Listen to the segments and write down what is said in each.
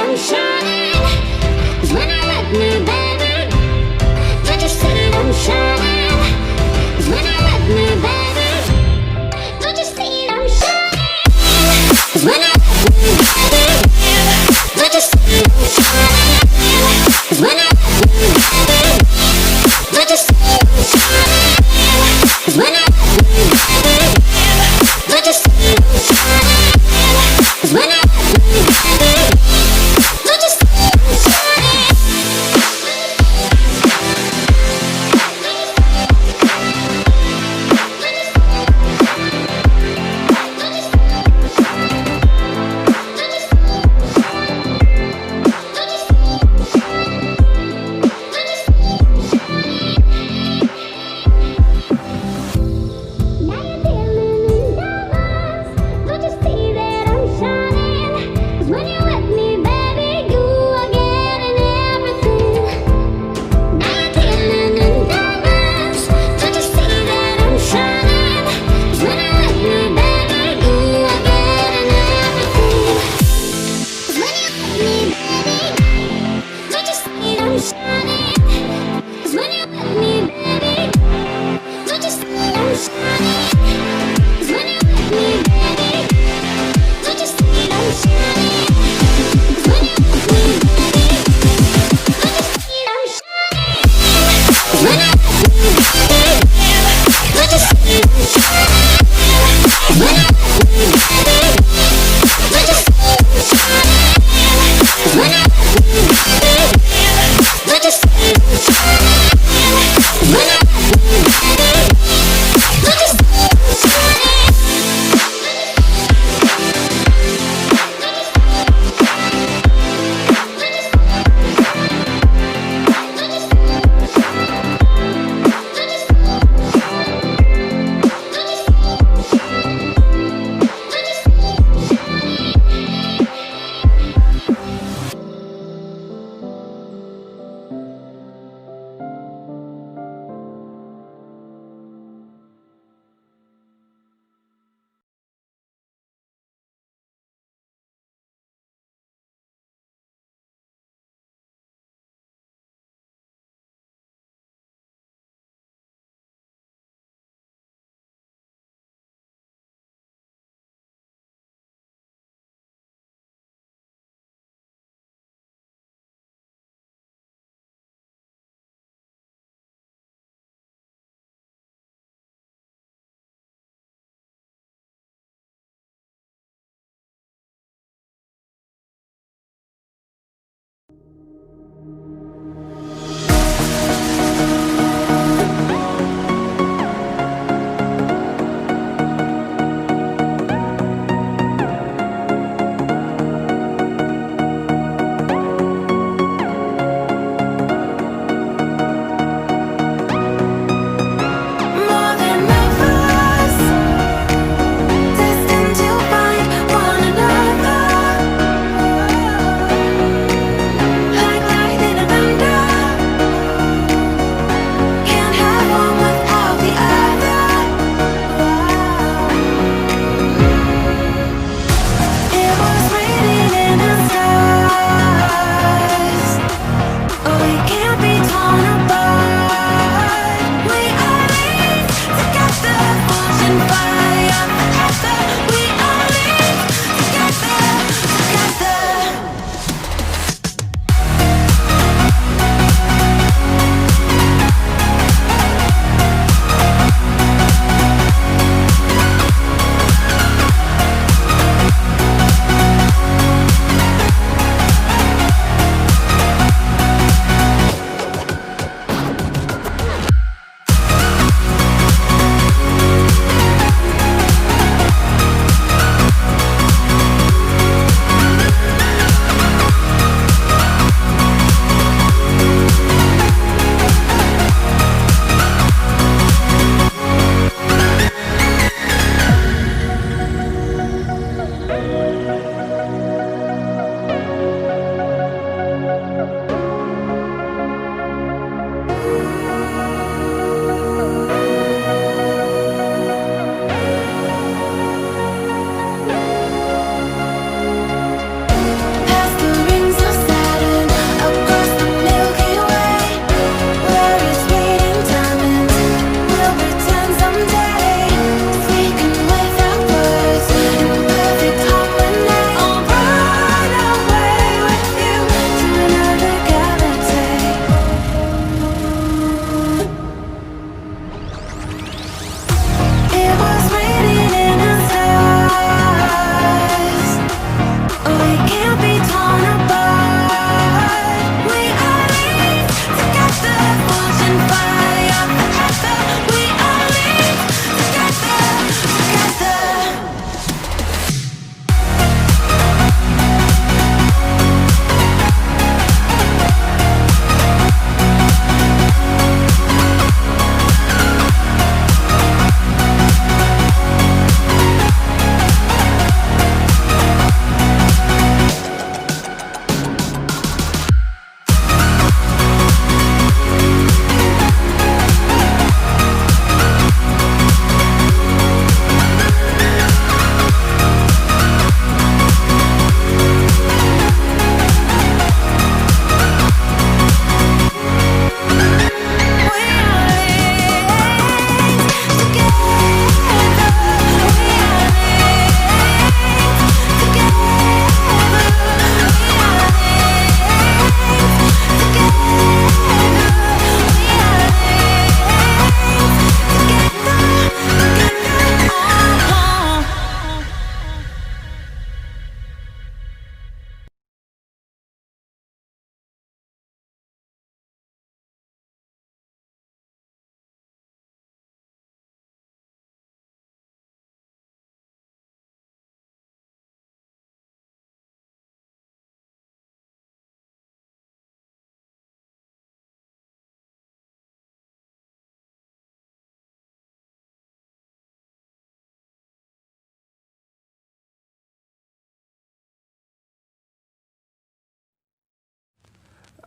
I'm shining? 'Cause when I let me, baby, don't you see I'm shining? 'Cause when I let me, baby, don't you see I'm shining? 'Cause when I let me, baby, don't you see I'm shining? 'Cause when I let me, baby, don't you see I'm shining? 'Cause when I let me, baby, don't you see I'm shining? 'Cause when I let me, baby, don't you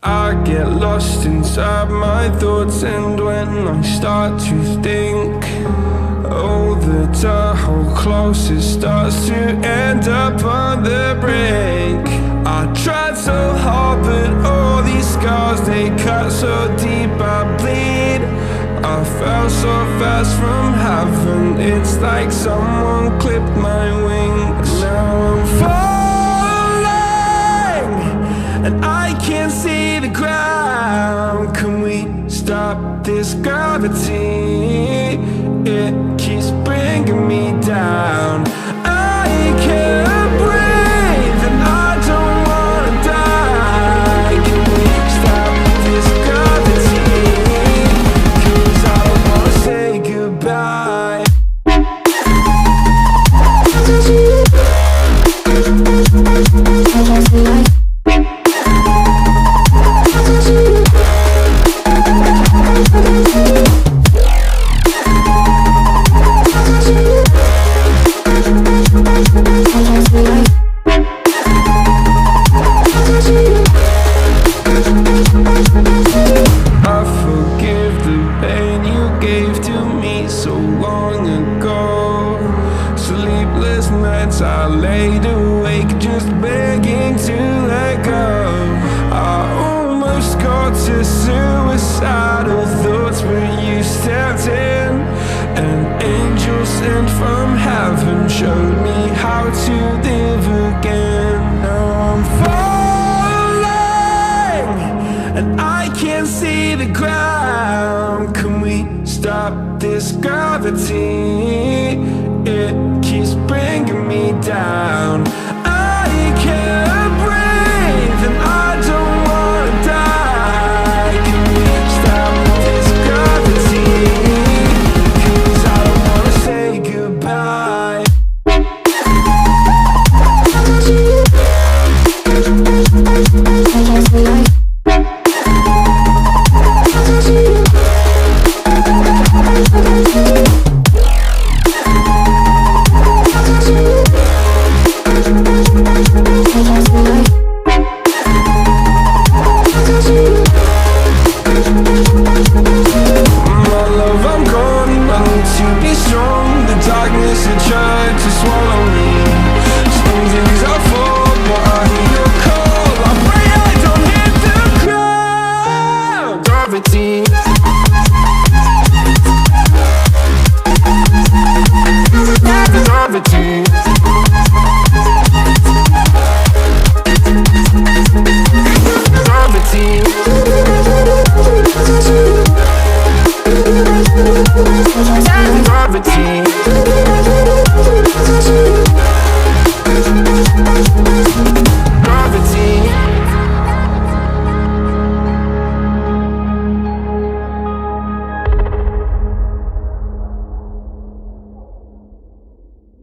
I get lost inside my thoughts, and when I start to think, oh, the time how close it starts to end up on the brink. I tried so hard, but all these scars, they cut so deep I bleed. I fell so fast from heaven, it's like someone clipped my wings. Now I'm falling, and I can't see the ground. Can we stop this gravity? It keeps bringing me down. I can't breathe, and I don't wanna die. Can we stop this gravity? 'Cause I don't wanna say goodbye. I laid awake just begging to let go. I almost got to suicidal thoughts, but you stepped in. An angel sent from heaven showed me how to live again. Now I'm falling, and I can't see the ground. Can we stop this gravity? It keeps bringing me down.